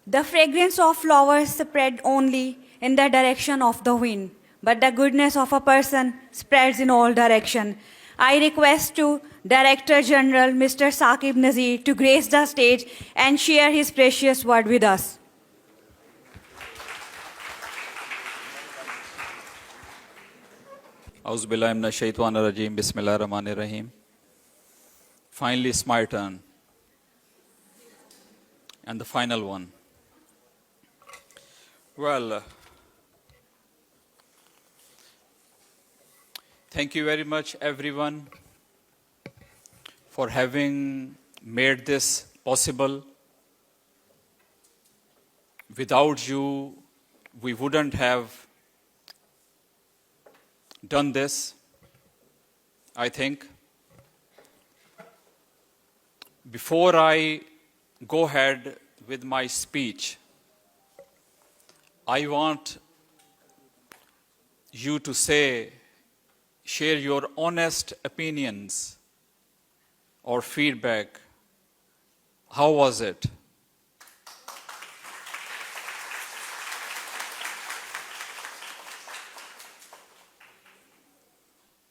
The fragrance of flowers spread only in the direction of the wind, but the goodness of a person spreads in all directions. I request to Director General Mr. Saqib Nazir to grace the stage and share his precious word with us. Auzubillahiminash-shaytanir-rajim. Bismillahir-rahmanir-rahim. Finally, it's my turn. And the final one. Well, thank you very much, everyone, for having made this possible. Without you, we wouldn't have done this, I think. Before I go ahead with my speech, I want you to share your honest opinions or feedback. How was it?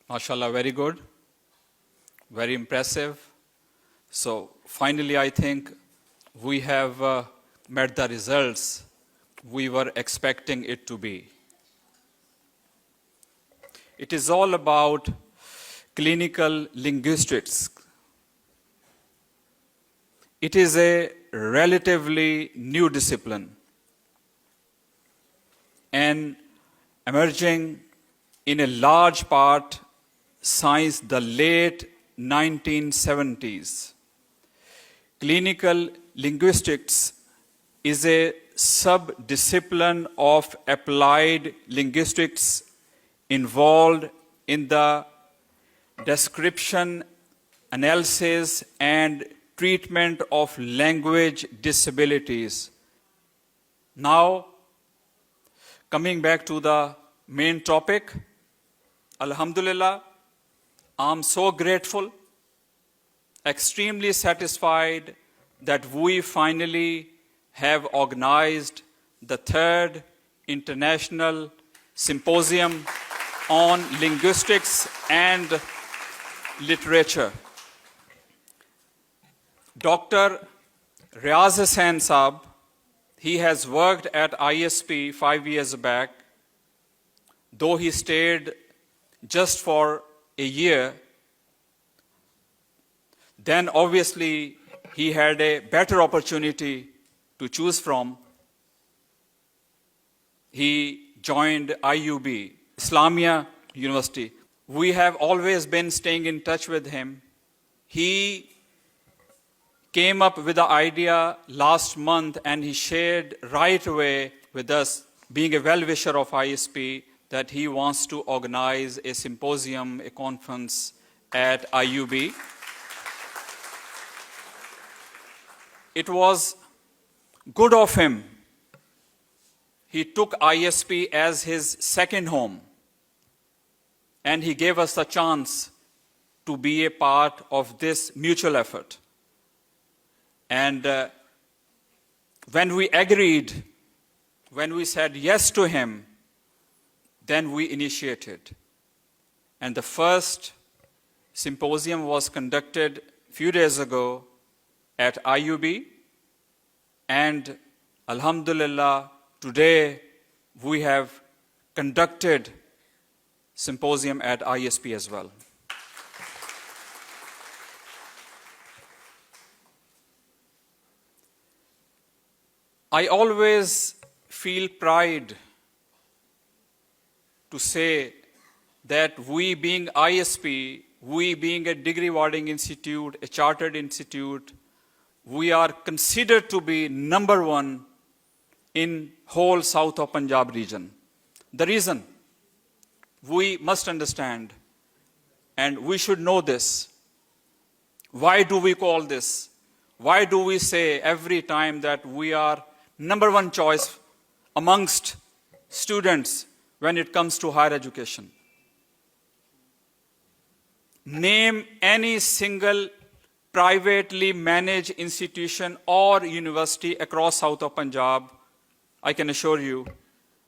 MashaAllah, very good, very impressive. So finally, I think we have met the results we were expecting it to be. It is all about clinical linguistics. It is a relatively new discipline and emerging in a large part since the late 1970s. Clinical linguistics is a sub-discipline of applied linguistics involved in the description, analysis, and treatment of language disabilities. Now, coming back to the main topic, Alhamdulillah, I'm so grateful, extremely satisfied that we finally have organized the third International Symposium on Linguistics and Literature. Dr. Riaz Hussain Saab, he has worked at ISP 5 years back, though he stayed just for a year. Then obviously he had a better opportunity to choose from. He joined IUB, Islamia University. We have always been staying in touch with him. He came up with the idea last month and he shared right away with us, being a well-wisher of ISP, that he wants to organize a symposium, a conference at IUB. It was good of him. He took ISP as his second home, and he gave us the chance to be a part of this mutual effort. And when we agreed, when we said yes to him, then we initiated. And the first symposium was conducted a few days ago at IUB. And Alhamdulillah, today we have conducted symposium at ISP as well. I always feel pride to say that we being ISP, we being a degree awarding institute, a chartered institute, we are considered to be number one in whole south of Punjab region. The reason, we must understand, and we should know this. Why do we call this? Why do we say every time that we are number one choice amongst students when it comes to higher education? Name any single privately managed institution or university across south of Punjab, I can assure you,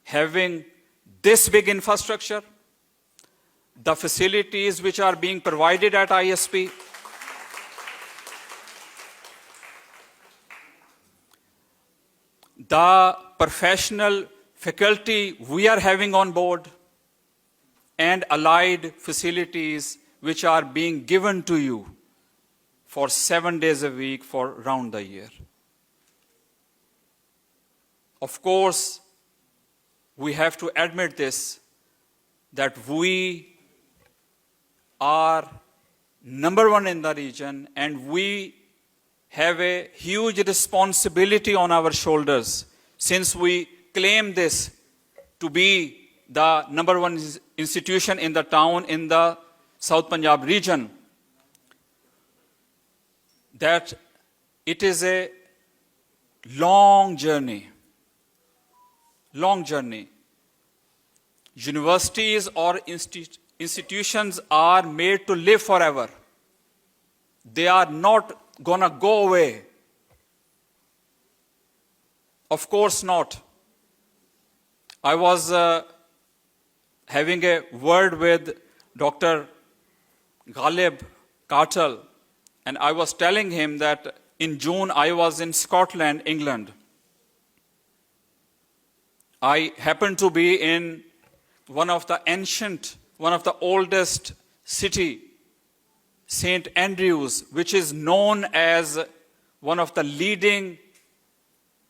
having this big infrastructure, the facilities which are being provided at ISP, the professional faculty we are having on board, and allied facilities which are being given to you for 7 days a week for round the year. Of course, we have to admit this, that we are number one in the region, and we have a huge responsibility on our shoulders since we claim this to be the number one institution in the town in the South Punjab region, that it is a long journey. Long journey. Universities or institutions are made to live forever. They are not gonna go away. Of course not. I was having a word with Dr. Ghalib Kartal, and I was telling him that in June I was in Scotland, England. I happened to be in one of the oldest city, St. Andrews, which is known as one of the leading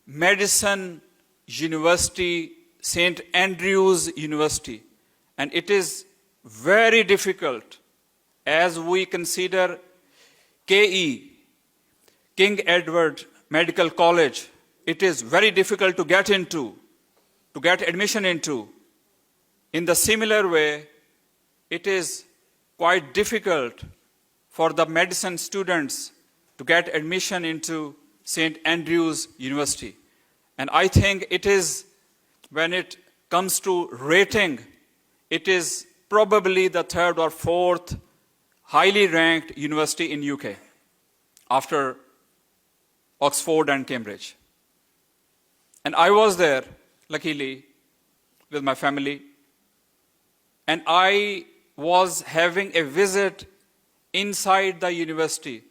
medicine university, St. Andrews University. And it is very difficult as we consider KE, King Edward Medical College. It is very difficult to get admission into. In the similar way, it is quite difficult for the medicine students to get admission into St. Andrews University. And I think it is, when it comes to rating, it is probably the third or fourth highly ranked university in UK after Oxford and Cambridge. And I was there, luckily, with my family, and I was having a visit inside the university,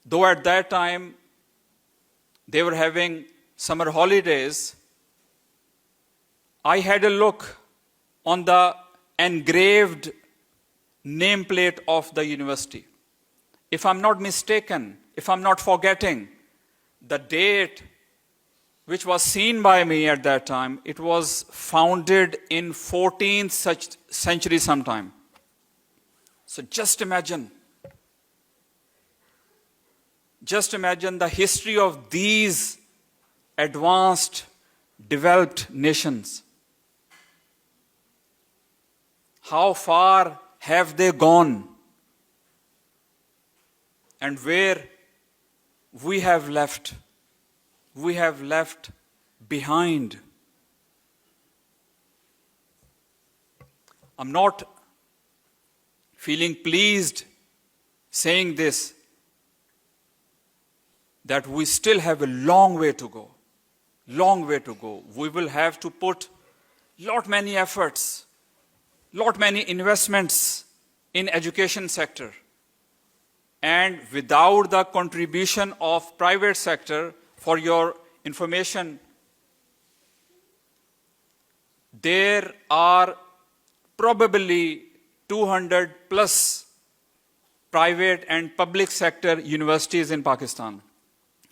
though at that time they were having summer holidays. I had a look on the engraved nameplate of the university. If I'm not mistaken, if I'm not forgetting, the date which was seen by me at that time, it was founded in 14th century sometime. So just imagine the history of these advanced, developed nations. How far have they gone? And where we have left behind. I'm not feeling pleased saying this, that we still have a long way to go. Long way to go. We will have to put lot many efforts, lot many investments in education sector. And without the contribution of private sector, for your information, there are probably 200 plus private and public sector universities in Pakistan.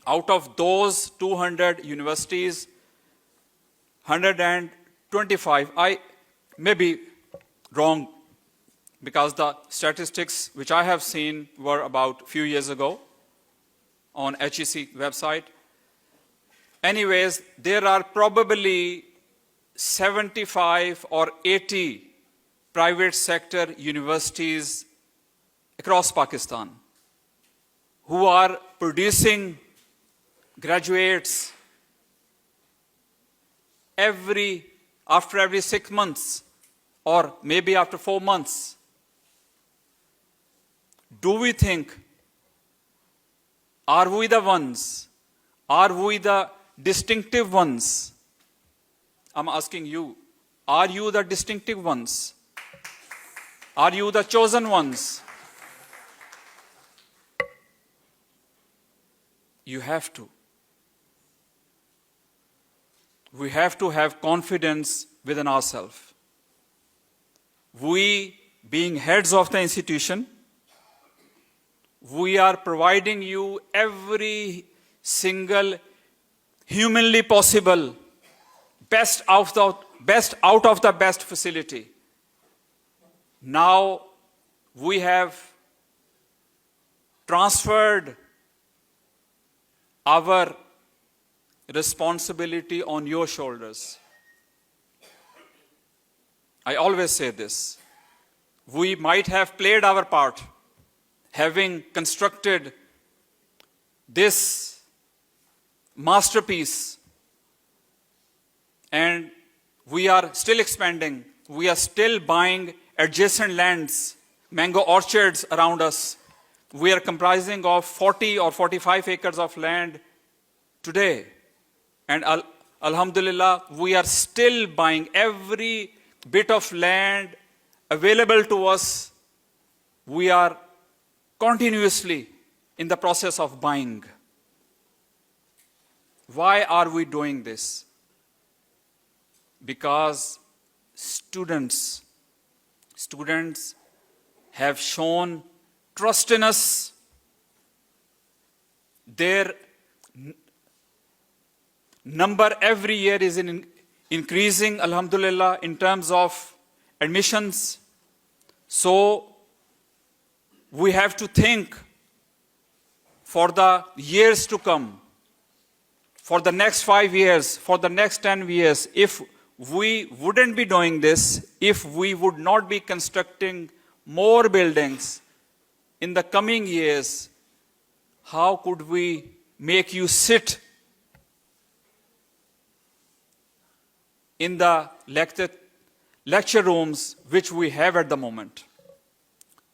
Out of those 200 universities, 125, I may be wrong, because the statistics which I have seen were about a few years ago on HEC website. Anyways, there are probably 75 or 80 private sector universities across Pakistan who are producing graduates after every 6 months or maybe after 4 months. Do we think Are we the ones? Are we the distinctive ones? I'm asking you, are you the distinctive ones? Are you the chosen ones? You have to. We have to have confidence within ourselves. We, being heads of the institution, we are providing you every single humanly possible best out of the best facility. Now we have transferred our responsibility on your shoulders. I always say this. We might have played our part, having constructed this masterpiece, and we are still expanding. We are still buying adjacent lands, mango orchards around us. We are comprising of 40 or 45 acres of land today. And alhamdulillah, we are still buying every bit of land available to us. We are continuously in the process of buying. Why are we doing this? Because students have shown trust in us. Their number every year is increasing, alhamdulillah, in terms of admissions. So we have to think for the years to come, for the next 5 years, for the next 10 years. If we wouldn't be doing this, if we would not be constructing more buildings in the coming years, how could we make you sit in the lecture rooms which we have at the moment?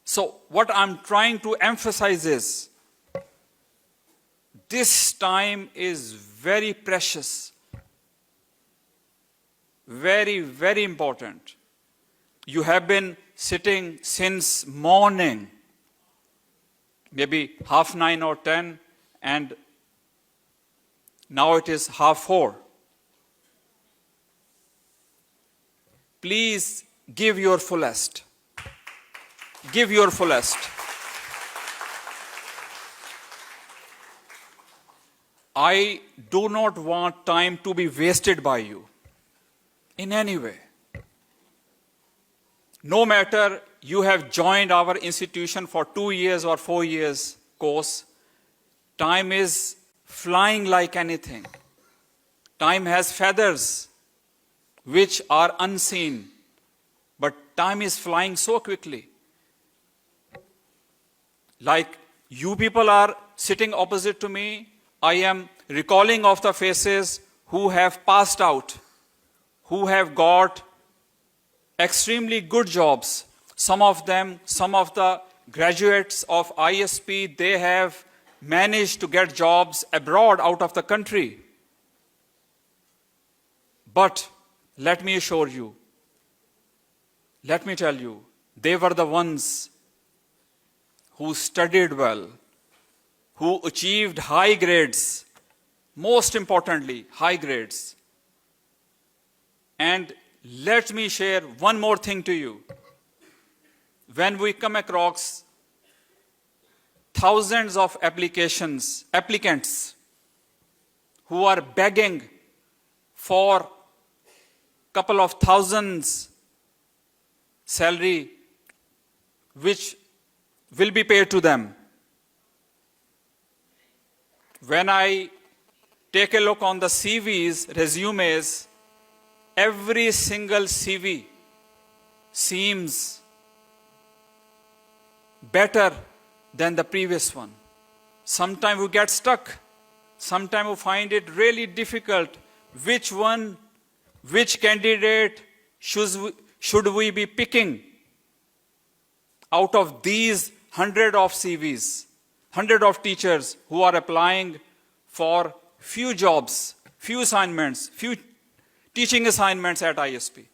So what I'm trying to emphasize is, this time is very precious, very, very important. You have been sitting since morning, maybe 9:30 or 10, and now it is 3:30. Please give your fullest. Give your fullest. I do not want time to be wasted by you in any way. No matter you have joined our institution for 2 years or 4 years course, time is flying like anything. Time has feathers which are unseen, but time is flying so quickly. Like you people are sitting opposite to me, I am recalling of the faces who have passed out, who have got extremely good jobs. Some of the graduates of ISP, they have managed to get jobs abroad out of the country. But let me assure you, let me tell you, they were the ones who studied well, who achieved high grades, most importantly, high grades. And let me share one more thing to you. When we come across thousands of applicants who are begging for couple of thousands salary which will be paid to them. When I take a look on the CVs, resumes, every single CV seems better than the previous one. Sometimes we get stuck. Sometimes we find it really difficult. Which candidate should we be picking out of these 100 of CVs? hundreds of teachers who are applying for few jobs, few assignments, few teaching assignments at ISP.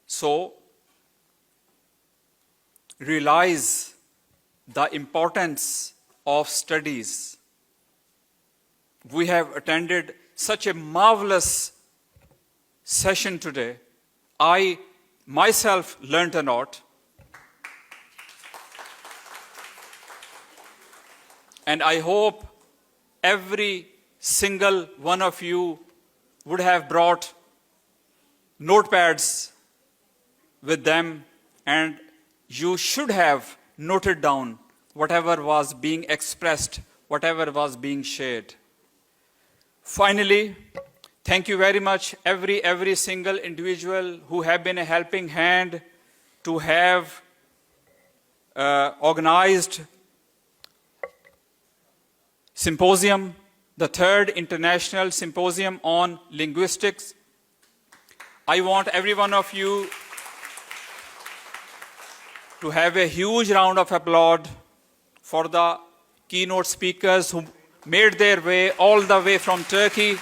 So, realize the importance of studies. We have attended such a marvelous session today. I myself learned a lot. And I hope every single one of you would have brought notepads with them, and you should have noted down whatever was being expressed, whatever was being shared. Finally, thank you very much, every single individual who have been a helping hand to have organized symposium, the third International Symposium on Linguistics. I want every one of you to have a huge round of applause for the keynote speakers who made their way all the way from Turkey.